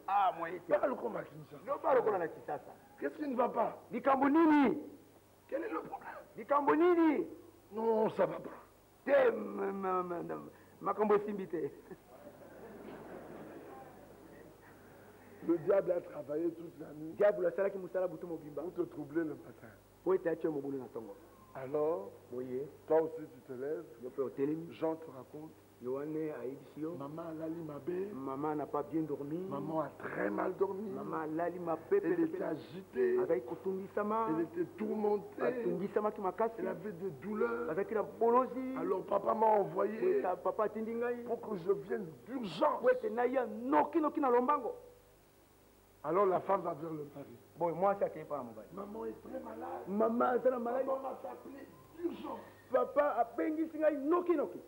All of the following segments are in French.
Ah, moi, il Parle comme à Kinshasa. Non, parle comme à Kinshasa. Qu'est-ce qui ne va pas? Dikambonini. Quel est le problème? Dikambonini. Non, ça va pas. Te, makambo simbite. Le diable a travaillé toute la nuit Diable, c'est là qui moussala bouton mobimba. pour te troubler le matin. Pour être tué mon boulot dans ton go. Alors, Voyez, toi aussi tu te lèves, je peux au télémi. Jean te raconte, Yohane a édition. maman a lali mabé, Maman n'a pas bien dormi. maman a très mal dormi, Maman lali ma pepe. elle était agitée, Avec Kotungi Sama. elle était tourmentée, Kotungi Sama qui m'a cassé. elle avait des douleurs. Avec la bolosi. Alors papa m'a envoyé Papa Tindingai. pour que je vienne d'urgence. Ouais, c'est Naya Noki Noki na Lombango. Alors la femme va vers le mari. Bon, moi, ça qui est pas mon bail. Maman est très malade. Maman, c'est la maladie. Maman m'a appelé d'urgence. Papa a bengi singai Noki Noki.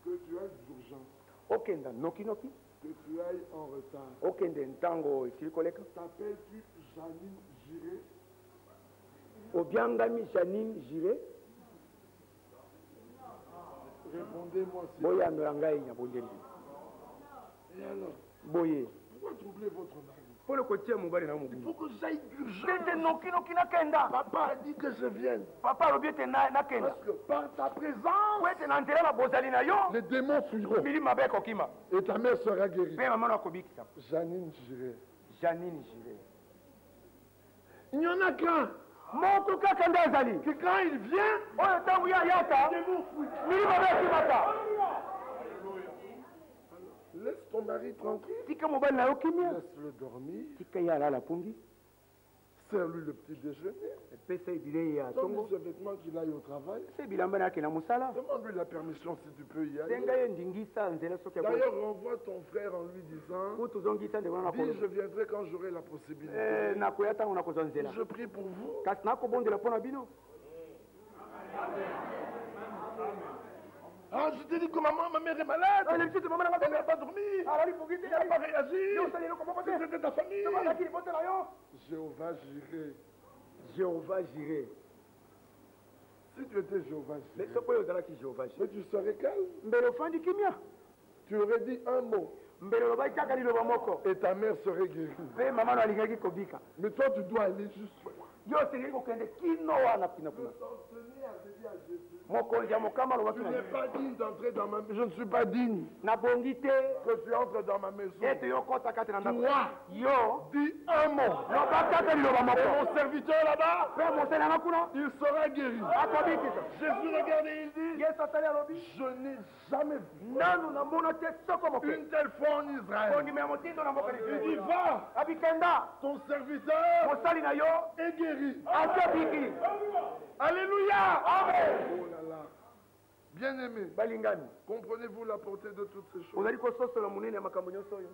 Que tu ailles d'urgence, Okenda Noki Noki. que tu ailles en retard. Okenda Ntango Silikoleka. T'appelles-tu Janine Giré? Obiangami Janine Jiré. Répondez-moi s'il Boya Norangai Nyabondeli. Et alors, Boye. pourquoi troubler votre mari? Pour le côté mon bail na mon Il faut que j'aille d'urgence. Tete Noki Noki na Kenda. Papa a dit que je vienne. Papa Robiete na Kenda. Parce que par ta présence, Ouais, t'es n'enterré la bozali na yo. les démons fuiront. Mili Mabek Okima. Et ta mère sera guérie. Pe maman na kobikisa. Janine Giré. Janine Jiré. Il n'y en a qu'un. Moto Kakanda Zali. Que quand il vient, Oyo tangu ya yata. les démons fuient. Mili Mabek Kimata. Laisse ton mari tranquille. Tika mobile na yo kimia. Laisse-le dormir. Tika ya la pungi. Sers-lui le petit déjeuner. Pesa ibile ya Donne-lui tongo. ce vêtement qu'il aille au travail. C'est bilamba na kena musala. Demande-lui la permission si tu peux y Senga aller. ye ndingisa nzela soki ya D'ailleurs, renvoie ton frère en lui disant, kutu zongisa ndeko na dis, je viendrai quand j'aurai la possibilité. na koya tango na kozwa nzela. Je prie pour vous. Kasi na kobondela pona bino. Ah, je t'ai dit que maman, ma mère est malade. Le petit maman na Elle n'a pas dormi. ali fugite Elle n'a pas réagi. yo sali ko ko te. C'était ta famille. Tobala ki botela yo. Jéhovah Jiré. Jéhovah Jiré. Si tu étais Jéhovah Mais Jiré, soko yo zala ki Jéhovah Jiré. mais tu serais calme. Mbele ofandi kimia. Tu aurais dit un mot Mbele lo bai kaka liloba moko. et ta mère serait guérie. Pe mama no alingaki kobika. Mais toi, tu dois aller juste. Yo sengeli kokende kino wana kina kuna. Anthony a dit à Jésus, Mokonzi ya mokama lo tu bakina. n'es pas digne d'entrer dans ma maison. Je ne suis pas digne Na bongi te. que tu entres dans ma maison. Ete yo kota kati na ndako. Toi, Yo. dis un mot. Loba kaka liloba Et moko. mon serviteur là-bas, Pe mosela na kuna. il sera guéri. Akobikisa. Jésus, regardez, il dit, Yesu atali alobi. je n'ai jamais vu Nanu na mona te soko moke. une telle foi en Israël. Bongi me motindo na moko. Il dit, va, Abikenda. ton serviteur Mosali na yo. est guéri. Akobiki. Alléluia. Amen. Oh là là. Bien-aimé, Balingani. comprenez-vous la portée de toutes ces choses? Ozali kososola munene ya makambo nyonso oyo.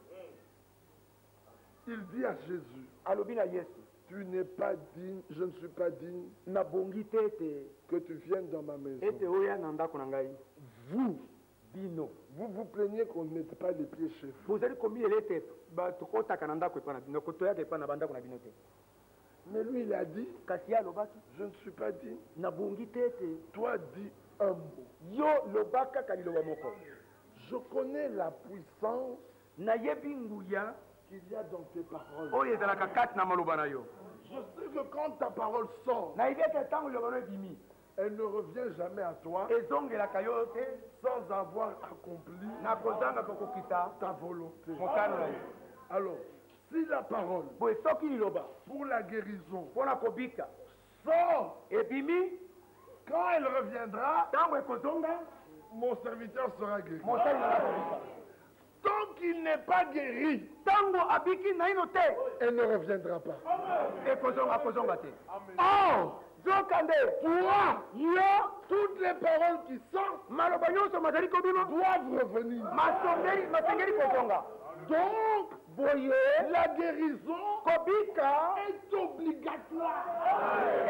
Il dit à Jésus, Alobi na Yesu. tu n'es pas digne, je ne suis pas digne Na bongi te ete. que tu viennes dans ma maison. Ete oya na ndako na ngai. Vous, Bino. vous vous plaignez qu'on ne mette pas les pieds chez vous. Bozali komiela ete tokotaka na ndako epa na bino kotoyaka epa na bandako na bino te. Mais lui, il a dit, Kasi ye alobaki. je ne suis pas digne. Na bongi te ete. Toi, dis un mot. Yo loba kaka liloba moko. Je connais la puissance Nayebi nguya qu'il y a dans tes paroles. oyo ezalaka kati na maloba na yo. Je sais que quand ta parole sort, Nayebi ete ntango liloba no ebimi elle ne revient jamais à toi ezongelaka yo te sans avoir accompli na kozanga kokokita ta volonté. mokano na yo. Alors, si la parole Boye soki liloba pour la guérison mpona kobika sort, ebimi quand elle reviendra, ntango ekozonga mon serviteur sera guéri. mosali na kobika. Tant qu'il n'est pas guéri, Ntango abiki naino te elle ne reviendra pas. akozonga te. Or, Zokande toi, yo toutes les paroles qui sortent maloba nyonso mazali kobima doivent revenir. masengeli kozonga. Donc, Boye la guérison kobika est obligatoire.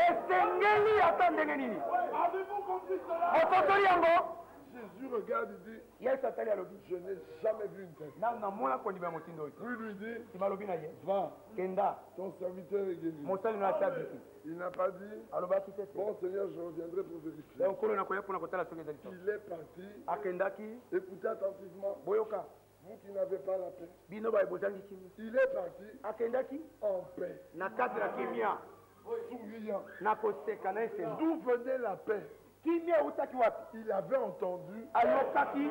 esengeli ata ndenge nini. Avez-vous compris cela? Ososoli yango Jésus regarde et dit, yesu atali alobi je n'ai jamais vu une telle. nanu namona kondima ya motindo oyo. Lui dit, Sima alobi na ye va, kenda ton serviteur est guéri. mosali no ati abiki. Il n'a pas dit, Alobaki te te. bon Seigneur, je reviendrai pour vérifier. Donc nkolo nakoya mpona kotala soki ezali to. Il est parti. Akendaki Écoutez attentivement. boyoka. Vous qui n'avez pas la paix. bino bayebozangi kimia Il est parti akendaki en paix, na kati na kimia souriant. na koseka na esengo D'où venait la paix? kimia eutaki wapi Il avait entendu, ayokaki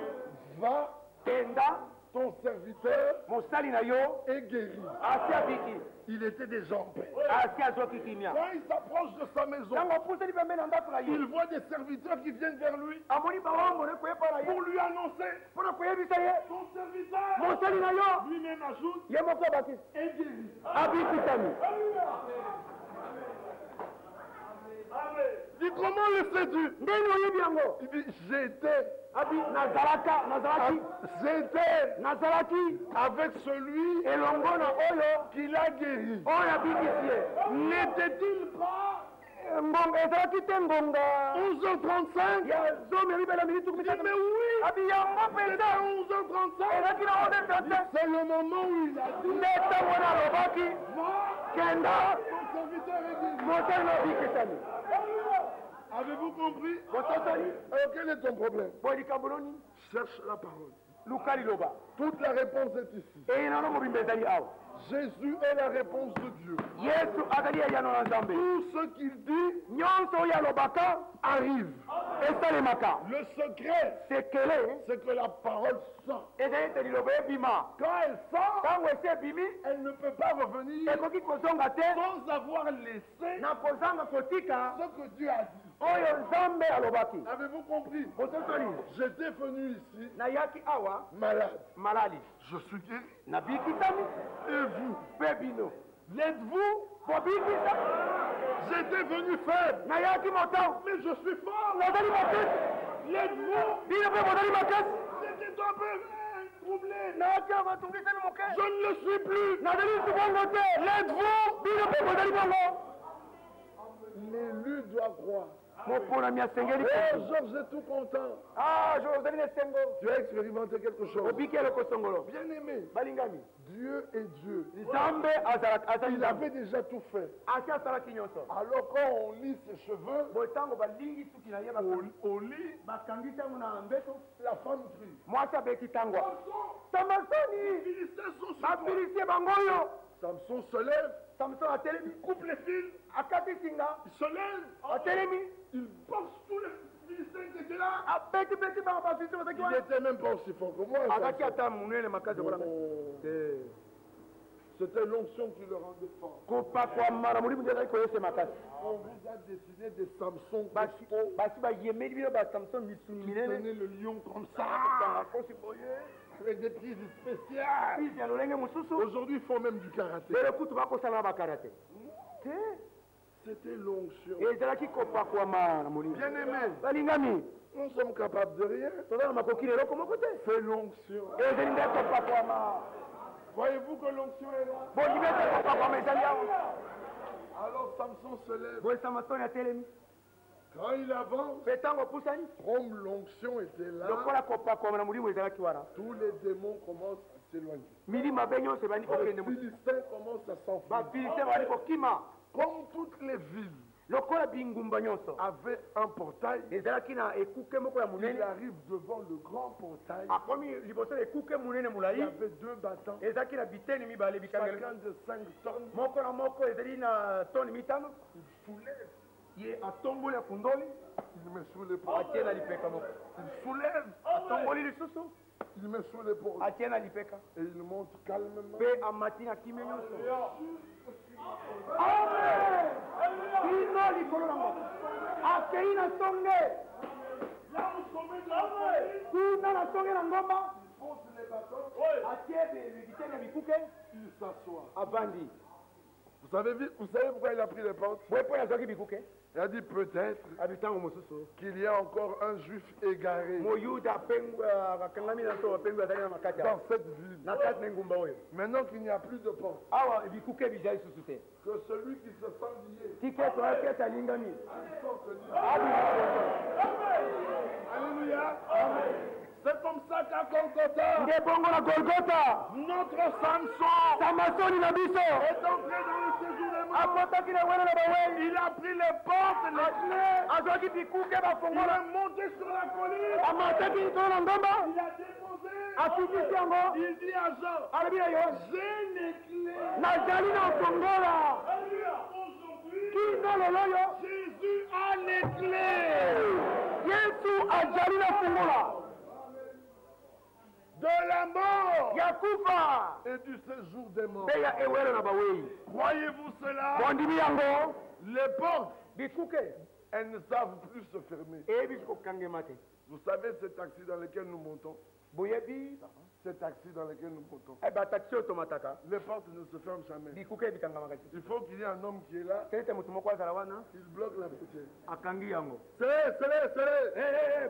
va, kenda ton serviteur mosali na yo est guéri. asi abiki Il était déjà en paix. asi azwaki kimia Quand il s'approche de sa maison, ntango apusani pembeni na ndako na ye il voit des serviteurs qui viennent vers lui amoni bawambone koyepa na ye pour lui annoncer. mpo na koyebisa ye Ton serviteur mosali na yo lui-même ajoute, ye moko abaki est guéri. abikisami Dis, comment le sais-tu? ndeni oyebi yango Il dit, j'étais abi nazalaki avec celui elongo na oyo qui l'a guéri. oyo abikisi ye N'était-il pas ngonga ezalaki te ngonga 11h35? ya zomi ya mibale miniti Il dit, mais oui, abi yango c'était mpenza 11h35. ezalaki na odete te C'est le moment où il a dit, nde ntango na alobaki va, kenda ton serviteur est guéri. mosali na obikisami Avez-vous compris? botosoli Alors quel est ton problème? boye likambo noni Cherche la parole. luka liloba Toute la réponse est ici. eyinano mobimba ezali awa Jésus est la réponse de Dieu. yesu azali eyano na nzambe Tout ce qu'il dit nyonso oyo alobaka arrive. esalemaka Le secret, sekele c'est que la parole sort. ezali ete liloba ebima Quand elle sort, ntango esi ebimi elle ne peut pas revenir ekoki kozonga te sans avoir laissé na kozanga kotika ce que Dieu a dit. oyo nzambe alobaki Avez-vous compris? botosoli J'étais venu ici nayaki awa malade. malali Je suis guéri. nabikisami Et vous? mpe bino L'êtes-vous? bobikisa J'étais venu faible. nayaki motango Mais je suis fort. nazali makasi L'êtes-vous? bino mpe bozali makasi J'étais un peu troublé. nayaki awa batungisami moke Je ne le suis plus. nazali lisu bongo te L'êtes-vous? bino mpe bozali bongo L'élu doit croire. moponami asengeli Oh, Georges est tout content. ozali na esengo Tu as expérimenté quelque chose. obiki eloko songolo Bien-aimé, balingami Dieu est Dieu. nzambe azali Il avait déjà tout fait. asi asalaki nyonso Alors quand on lit ses cheveux, boye ntango balingi suki na ye au lit, bakangisi yango na mbeto la femme crie. mwasi abeti ntango Les samasoni Philistins sont sur toi. bafilisie bango oyo Samson se lève, samson atelemi coupe les fils, akati singa il se lève, atelemi il boxe tous les Philistins qui étaient là. abetibeti bango bafilisie bazaki Il wana n'était même pas aussi fort que moi. azaki Samson. ata monene makasi kolanga Non. C'était l'onction qui le rendait fort. kopakwama na molimo nde azali koyese makasi On vous a dessiné des Samsons basi bayemeli bino basamson misuni qui minene tenaient le lion comme ça, akosi boye avec des prises spéciales. pisi ya lolenge mosusu Aujourd'hui, ils font même du karaté. lelo kutu bakosala na bakarate te C'était l'onction. ezalaki kopakwama na molimo Bien-aimé, balingami nous sommes capables de rien. toza na makoki na eloko moko te C'est l'onction. ezali nde kopakwama Voyez-vous que l'onction est là? bolingi ete kopakwama ezali awa Alors Samson se lève. boye samasoni atelemi Quand il avance, mpe ntango opusani comme l'onction était là, lokola kopakwama na molimo ezalaki wana tous les démons commencent à s'éloigner. mili mabe nyonso ebandi Les kokende Philistins commencent à s'enfuir. bafiliste bandi kokima Comme toutes les villes lokola bingumba nyonso avaient un portail, ezalaki na ekuke moko ya il monene arrive devant le grand portail. akomi liboso ya ekuke monene Il y molai avait deux battants, ezalaki na biteni mibale bikangeli chacun de 5 tonnes. moko na moko ezali na toni mitano Il soulève, ye atomboli afundoli il met sous l'épaule. atie na lipeka moko Il soulève, atomboli lisusu il met sous l'épaule. atie na lipeka Et il monte calmement. mpe amati na kimia nyonso amen kino likolo nango akei na songe kuna na songe na ngomba Pose les bâtons, atie biteni ya bikuke il s'assoit. avandi Vous savez pourquoi il a pris les portes? boye mpo nazwaki bikuke Il a dit peut-être abi ntango mosusu qu'il y a encore un juif égaré moyuda akangami na so apengu azali na makati dans cette ville. na kati na engumba oyo Maintenant qu'il n'y a plus de porte, awa bikuke bizali lisusu te que celui qui se sent lié tiketo aketi alingami sorte lié. abi Alléluia. C'est comme ça qu'à Golgotha, nde bongo na golgota notre Samson Samasoni na biso. est entré dans le séjour des morts. Akotaki na wena na bawe. Il a pris les portes, les clés. Azwaki bikuke Il bafongola. est monté sur la colline. Amataki likolo na ngomba. Il a déposé. Afikisi yango. Il dit à Jean, Alobi na yo. j'ai les clés. Nazali na fongola. Aujourd'hui, Kino lelo yo. Jésus a les clés Yesu azali na fongola. de la mort Ya kufa. et du séjour des morts. Mpe ya ewelo na bawei. Croyez-vous cela? Bondimi yango. Les portes, Bikuke. elles ne savent plus se fermer. Ebi kokangema te. Vous savez ce taxi dans lequel nous montons? Boyebi. Ce taxi dans lequel nous montons. Eba taxi automataka. Les portes ne se ferment jamais. Bikuke bikangamaka. Il faut qu'il y ait un homme qui est là, Tete mutu moko azala wana. il bloque la portière. Akangi yango. C'est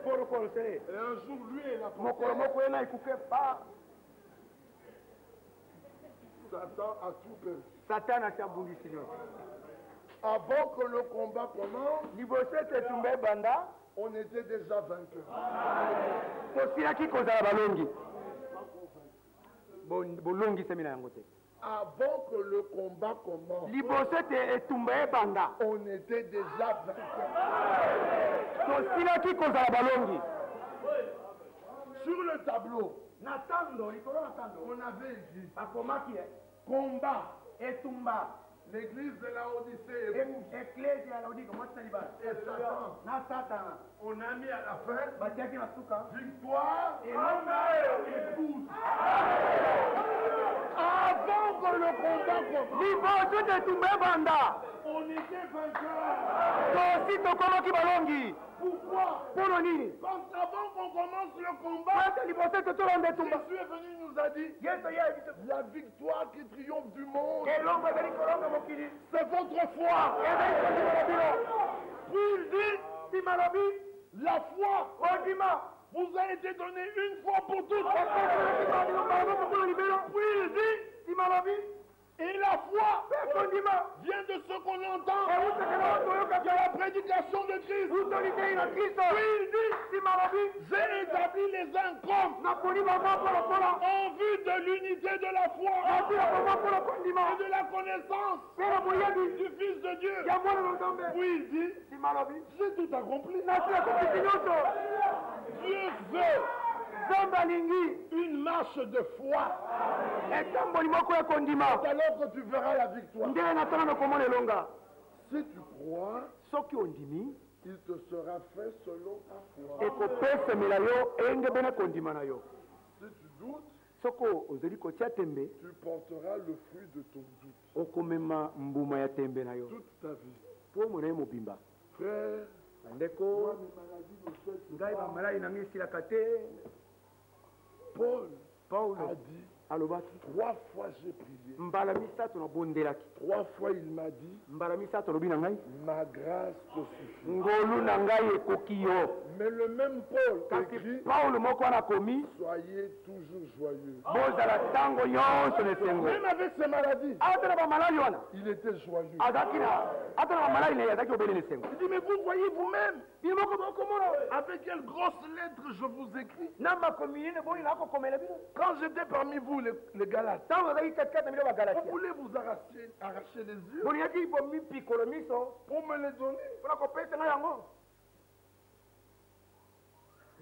Protocole c'est. Et un jour, lui et la Mokolo portière, moko ena ikuke pa. Satan a tout perdu. Satan ashabundisi nyonso. Avant que le combat commence, Liboso ete tumba ebanda. on était déjà vainqueurs. Tosilaki kozala balongi. Bolongisami na yango te. Avant que le combat commence, Liboso ete etumba ebanda. on était déjà vainqueurs. Tosilaki kozala balongi. Sur le tableau, Na tando, likolo na tando. on avait écrit Akomaki combat. etumba. L'église de la Odyssée est rouge. Eklesi ya Laodike mwasi libala. Et Satan, Na Satana. on a mis à la fin Batiaki na suka. victoire Et et épouse. Avant que le combat commence, Liboso ete etumba ebanda. on était vainqueurs. Tosi tokomaki balongi. Pourquoi? Mpono nini? Quand avant qu'on commence le combat, Ate liboso ete tolanda etumba. Jésus est venu, il nous a dit, Yesu ye biso. la victoire qui triomphe du monde, Elongo ezali kolonga mokili. c'est votre foi. Ezali kondima na bino. Puis il dit, Ndima lobi. la foi Kondima. vous a été donnée une fois pour toutes. Puis il dit. Ndima lobi. Et la foi Mpe kondima. vient de ce qu'on entend, Eutakela watu oyoka de la prédication de Christ. utolitei na Kristo. Puis il dit, Ndima lobi. j'ai établi les uns comme Nakoni bango mpolopola. en vue de l'unité de la foi Natina bango mpolo kondima. et de la connaissance Mpe na boyebi. du Fils de Dieu. Ya mwana na nzambe. Puis il dit, Ndima lobi. j'ai tout accompli. Natina komisi nyonso. Dieu veut Nzambe alingi. une marche de foi. Etamboli moko ya kondima. Alors que tu verras la victoire. Nde natana na komona elonga. Si tu crois, Soki ondimi. il te sera fait selon ta foi. Ekopesemela yo eyenge na kondima na yo. Si tu doutes, Soko ozali kotia tembe. tu porteras le fruit de ton doute Okomema mbuma ya tembe na yo. toute ta vie. Po mona ye mobimba. Frère, Bandeko. moi, mes maladies ne cessent Ngai pas. bamalai na ngai esilaka te. Paul Paulo a dit, alobaki 3 fois j'ai prié. mbala misato nabondelaki. 3 fois il m'a dit, Mbala misato alobi na ngai ma grâce te suffit. ngolu na ngai ekoki yo. Mais le même Paul Kasi écrit, Paulo moko wana akomi soyez toujours joyeux. bozala ntango nyonso na esengo. Même avec ses maladies, Ata na bamalali wana il était joyeux. azalaki na ata na bamalali na ye azalaki obele na esengo. Il dit, mais vous voyez vous-même, bino moko bokomona avec quelle grosse lettre je vous écris. na makomi nini boni na kokomela bino. Quand j'étais parmi vous, les Galates, Ntango azalaki katikati na bino vous bagalatia voulez vous arracher les yeux bolingaki bomipikolo miso pour me les donner. mpona kopesa ngai yango.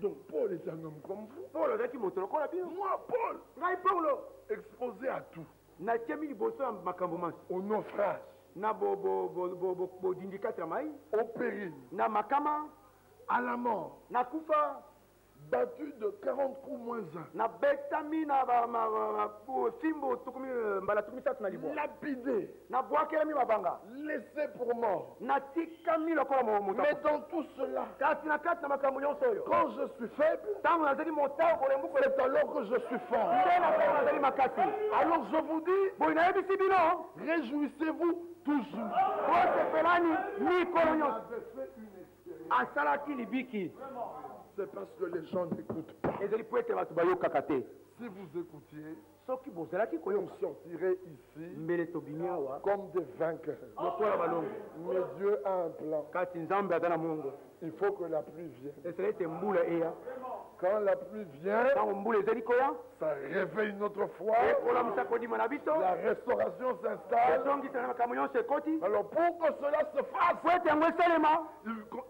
Donc Paul est un homme comme vous. Paulo azalaki moto lokola bino. Moi, Paul, Ngai Paulo exposé à tout, natiami liboso ya makambo manso au naufrage, na bodindikati ya mai au péril, na makama à la mort, na kufa battu de 40 coups moins 1, na betami na fimbo mbala tukumi tatu na libwa lapidé, na bwakelami mabanga laissé pour mort. na tikami lokola moto. Mais dans tout cela, kasi na kati na makambo nyonso oyo quand je suis faible, ntango nazali motao kolembuko c'est alors que je suis fort. nde na ntango nazali makasi. Alors je vous dis, boyi nayebisi bino réjouissez-vous toujours. bosepelani mikolo nyonso. J'avais fait une expérience. asalaki libiki C'est parce que les gens n'écoutent pas. ezali po ete bato bayokaka te. Si vous écoutiez, soki bozalaki on koyoka sortirait ici mbele tobimi awa comme des vainqueurs. lokola balongo Mais Dieu a un plan. kati nzambe aza na mongo Il faut que la pluie vienne. esala ete mbula eya Quand la pluie vient, ntango mbula ezali koya ça réveille notre foi. ekolamisa kodima na biso La restauration s'installe. esongisana makambo nyonso ekoti Alors pour que cela se fasse, po ete yango esalema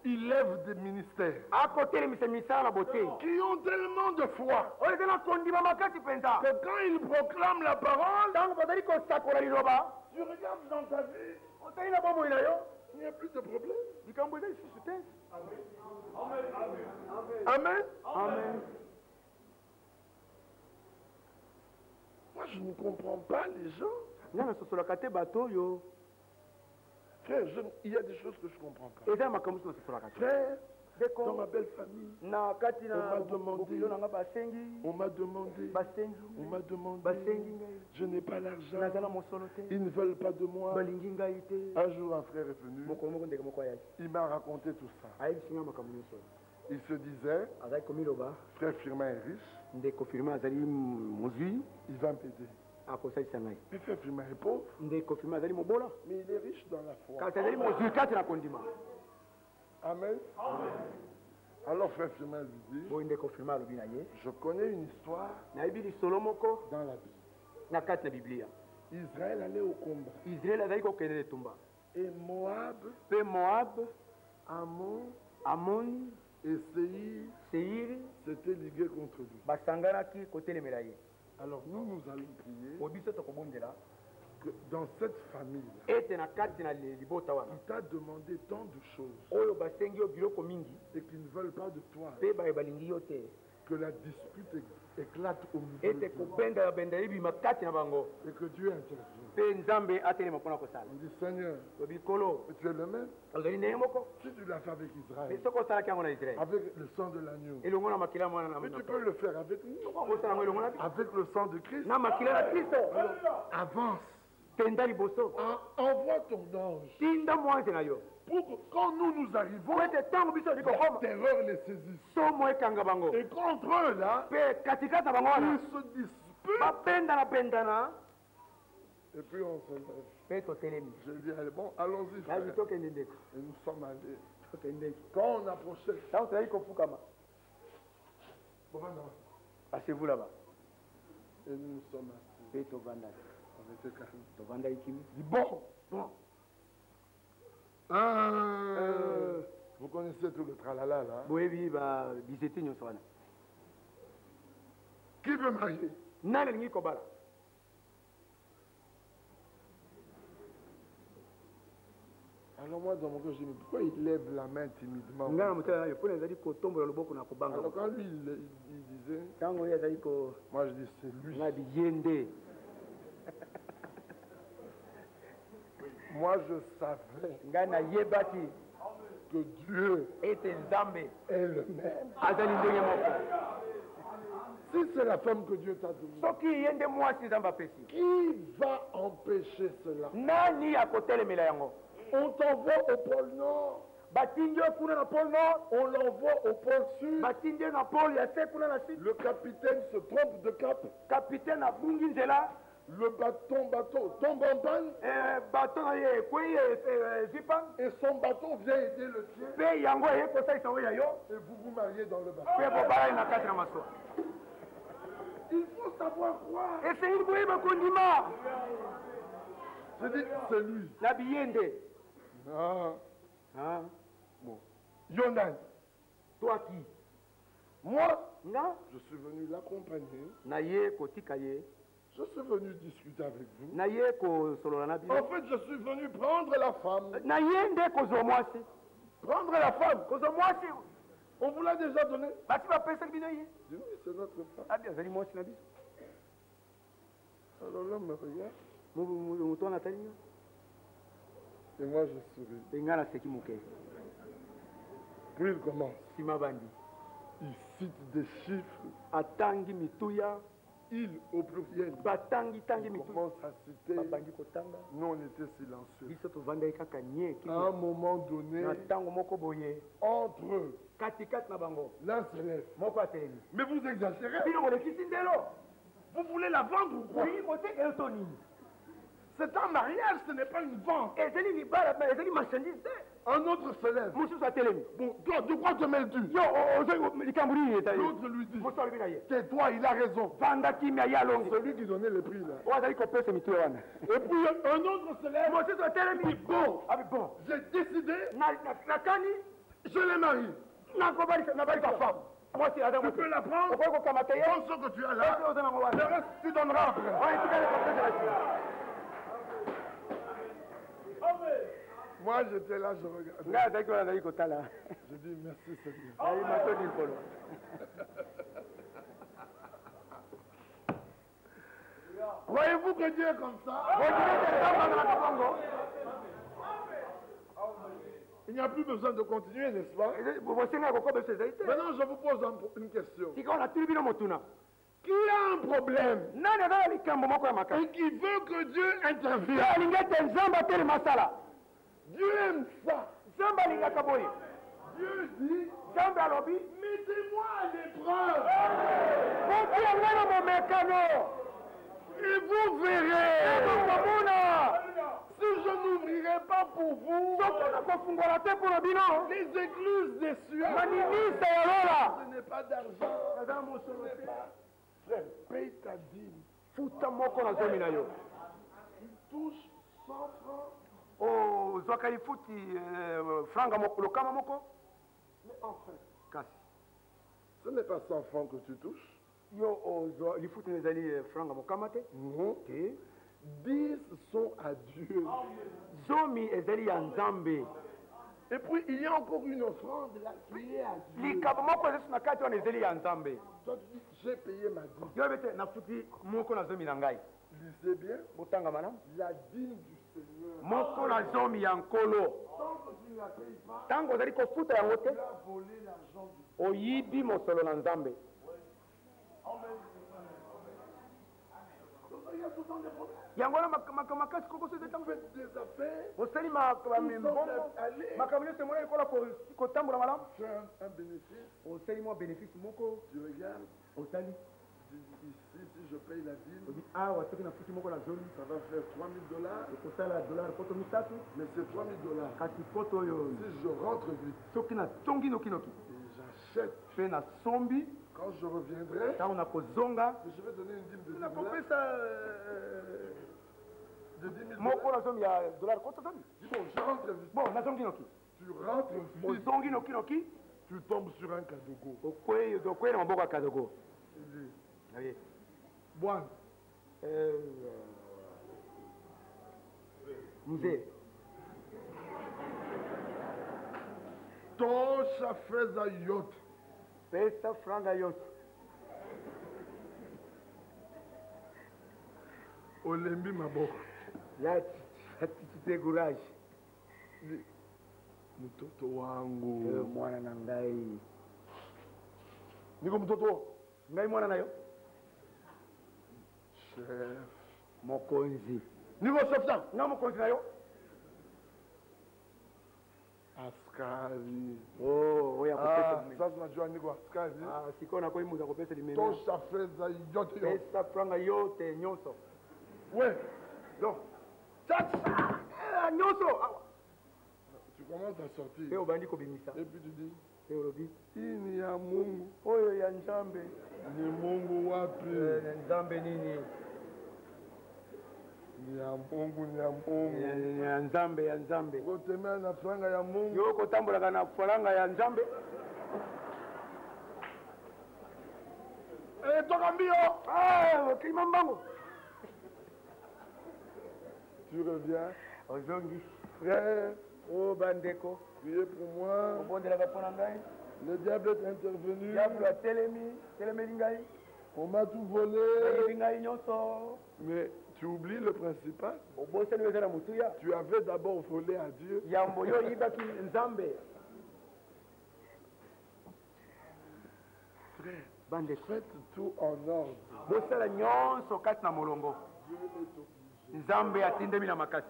il lève des ministères akotelemisa misala na bote qui ont tellement de foi oyo eza na kondima makasi mpenza que quand ils proclament la parole, ntango bazali kosakola liloba tu regardes dans ta vie, otali na bomoi na yo il n'y a plus de problème. likambo eza lisusu te Amen. amen Moi, je ne comprends pas les gens. nga nasosolaka te bato oyo Frère, il y a des choses que je ne comprends pas. eza na makambo mosusu nasosolaka te Frère, dans ndeko ma belle famille, na kati On m'a na demandé. bokilo na nga basengi on m'a demandé, basengi on m'a demandé, basengi ngai je n'ai pas l'argent, naza na mosolo te ils ne veulent pas de moi. balingi ngai te Un jour, un frère est venu, mokolo moko ndeke moko ayaki il m'a raconté tout ça. ayebisi nga makambo nyonso Il se disait, azali komiloba frère Firmin est riche, ndeko firme azali mozwi il va m'aider. akosalisa ngai Mais frère Firmin est pauvre, ndeko firme azali mobola mais il est riche dans la foi. kasi azali mozwi kati na kondima Amen. Alors frère Firmin lui dit, boyi ndeko firme alobi na ye je connais une histoire nayebi lisolo moko dans la Bible. na kati na biblia Israël allait au combat. israele azali kokende etumba Et Moab, mpe moab Ammon amoni et Séir seiri s'étaient ligués contre lui. basanganaki kotelemela ye Alors nous allons prier po biso tokobondela que dans cette famille, ete na kati na libota wana il t'a demandé tant de choses oyo basengi yo biloko mingi et qu'ils ne veulent pas de toi, mpe baye balingi yo te que la dispute éclate au milieu ete de toi kobendabenda ebima kati na bango et que Dieu intervienne. mpe nzambe atelema mpona kosala On dit Seigneur, lobi kolo tu es le même. ozali ndenge moko Si tu l'as fait avec mpe Israël, soki osalaki yango na israele avec le sang de l'agneau, elongo na makila mwana na mais tu peux le faire avec nous, osala yango elongo na biso avec le sang de Christ. na makila na kristo Avance, kenda liboso envoie ton ange tinda mwanze na yo pour que quand nous arrivons, po ete ntango biso odi la kokoma terreur les saisisse. somo ekanga bango Et contre eux là, mpe katikati na bango wana ils se disputent. bapendana Et puis on se lève. mpe totelemi Je dis, allez, bon, allons-y, frère. nabi tokende ndeko Et nous sommes allés. tokendeki Quand on approchait, ntango tozali kofukama Bovanda, asez-vous là-bas et nous nous sommes assis. mpe tovandaki On était calme. tovandaki kimi Je dis, bon, bon vous connaissez tout le tralala là. boyebi babiseti nyonso wana Qui veut marier? nani alingi kobala Alors moi, dans mon cœur, je dis, mais pourquoi il lève la main timidement? ngai na motema na yo mpona ezali kotombola loboko na kobanga Alors quand lui, il disait, ntango ye azali ko moi je dis, c'est lui. ngai biye nde Moi, je savais ngai nayebaki que Dieu ete nzambe est le même. azali ndenge moko Si c'est la femme que Dieu t'a donnée, soki ye nde mwasi nzambe apesi qui va empêcher cela? nani akotelemela yango On t'envoie au pôle Nord, batindi yo kuna na pole nord on l'envoie au pôle Sud. batindi yo na pole ya se kuna na sud Le capitaine se trompe de cap. kapitaine abungi nzela Le bateau tombe en panne bato na ye ekwei ezwi pan et son bateau vient aider le tien mpe yango eye kosalisa ngo ya yo et vous vous mariez dans le bateau. mpe bobalai na kati na masuwa Il faut savoir croire. esengeli boyeba kondima Je dis, c'est lui. na biye nde Ah, bon. Yonan, toi qui moi, nga je suis venu l'accompagner. na ye kotika ye Je suis venu discuter avec vous. na ye kosolola na bino En fait, je suis venu prendre la femme. na ye nde kozwa mwasi Prendre la femme. kozwa mwasi On vous l'a déjà donné. basi bapesaki bino ye Je dis, oui, c'est notre femme. abi azali mwasi na biso Alors l'homme me regarde moto wana atali yo et moi je souris. mpe ngai naseki moke Puis il commence. nsima bandi Il cite des chiffres. atangi mituya Il au pluriel. batangi Il mituya commence à citer. babandi kotanga Nous on était silencieux. biso tovandaki kaka nye À un moment donné, na ntango moko boye entre eux, katikati na bango l'un se lève. moko atelemi Mais vous exagérez. bino bolekisi ndelo Vous voulez la vendre ou quoi? Oui, côté Eltoni. C'est un mariage, ce n'est pas une vente. Et c'est une marchandise. Un autre s'élève. Monsieur Satelemi. Bon, toi, de quoi te mêles-tu? Yo, les Cambouris, L'autre lui dit, tais-toi, il a raison. Celui qui donnait le prix là. Et puis Et puis un autre s'élève. Monsieur Satelemi. Bon, Ah, bon. j'ai décidé, Nakani, je l'ai marié. n'a pas ta femme. Moi, c'est Adam. Tu peux la prendre, Pourquoi qu'on m'a payé? prends ce que tu as là. Le reste, tu donneras après. Moi, j'étais là, je regardais. Je dis merci, Seigneur. Voyez-vous que Dieu est comme ça? Il n'y a plus besoin de continuer, n'est-ce pas? Maintenant, je vous pose une question. Qui a un problème et qui veut que Dieu intervienne? Dieu aime ça. Dieu dit, mettez-moi à l'épreuve. Et vous verrez. Si je n'ouvrirai pas pour vous les écluses des cieux, ce n'est pas d'argent, ce n'est pas. Frère, paye ta dîme. Tu touches 100 francs. Oh, Zwakali futi franga lokama moko. Mais enfin, ce n'est pas 100 francs que tu touches. Yo, li futi nezali franga mokama te. Non. 10 sont à Dieu. Zomi ezali ya Nzambe. Et puis il y a encore une offrande là qui est à Dieu. Likabo moko zesu na kati wana ezali ya Nzambe. Toi tu dis, j'ai payé ma dîme. Yo bete na futi moko na zomi na ngai. Lisez bien. Botanga mana. La dîme du Seigneur. Moko na zomi ya nkolo. Tant que tu ne la payes pas, Tango ozali kofuta yango te. tu as volé l'argent du Oyibi mosolo na Nzambe. Il y a tout le temps des problèmes. Yango wana makasi koko se Vous faites des affaires, osali makambo nyonso emona ekola kotambola malamu. tu as un bénéfice, osali mwa bénéfice moko tu regardes, osali ici, si je paye la dîme, odi awa soki nafuti moko na zomi ça va faire $3000, ekosala dollar poto misatu mais c'est $3000. kasi poto oyo Si je rentre vite soki natongi nokinoki et j'achète, mpe nasombi quand je reviendrai, ntango nakozonga je vais donner une dîme de $10 nakopesa de $10 000. moko na zomi ya dollar poto zomi Dis bon, je rentre vite. bon nazongi noki Tu rentres vite, ozongi nokinoki tu tombes sur un kadogo. okwei na maboko ya kadogo Tu dis, aye Bwana, mzee tosha fedha yote. pesa franga yote Olembi maboko. yatite courage Mtoto wangu. mwana na ngai Niko mtoto. ngai mwana na yo Chef. mokonzi Niko chef yangu. nga mokonzi na yo Askari. oyo akopesa Sasa najua niko askari. sikoyo nakoyimuza kopesa limene Tosha fedha yote yo. pesa franga yote nyonso Ouais. donc nyonso awa Tu commences à sortir. mpe obandi kobimisa Et puis tu dis, mpe olobi hii ni ya Mungu. oyo ya nzambe Ni Mungu wapi? nzambe nini Ni ya Mungu, ni ya Mungu. ya nzambe ya nzambe Kutembea na franga ya Mungu. yo kotambolaka na faranga ya nzambe Toka mbio. okilima mbango Tu reviens. ozongi Frère, o bandeko priez pour moi. obondelaka mpo na ngai Le diable est intervenu. diablo atelemeli ngai On m'a tout volé. ayibi ngai nyonso Mais tu oublies le principal. obosani oyo eza na motuya Tu avais d'abord volé à Dieu. yambo yo oyibaki nzambe Frère, bandeko faites tout en ordre. bosala nyonso kati na molongo Dieu est obligé. nzambe atindemi na makasi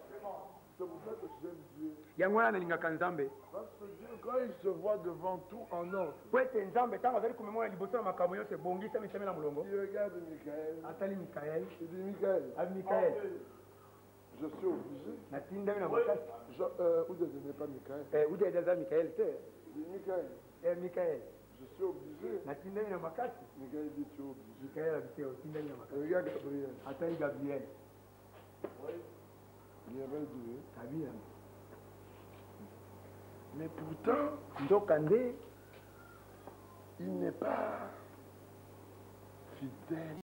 C'est pour ça que j'aime Dieu. yango wana nalingaka nzambe Parce que Dieu, quand il se voit devant tout en ordre, po ete nzambe ntango azali komemona liboso na makambo nyonso ebongisa miseme na molongo il regarde Michael. atali mikael Il dit Michael, abi mikael je suis obligé. natindami na makasi Ou de n'est pas Michael. ude eza mikael te Il dit Michael, mikael je suis obligé. natindami na makasi Michael dit tu es obligé. mikael abi te otindami na makasi Regarde Gabriel. atali gabriel Il avait dit. kabila Mais pourtant, nzoka nde il n'est pas fidèle.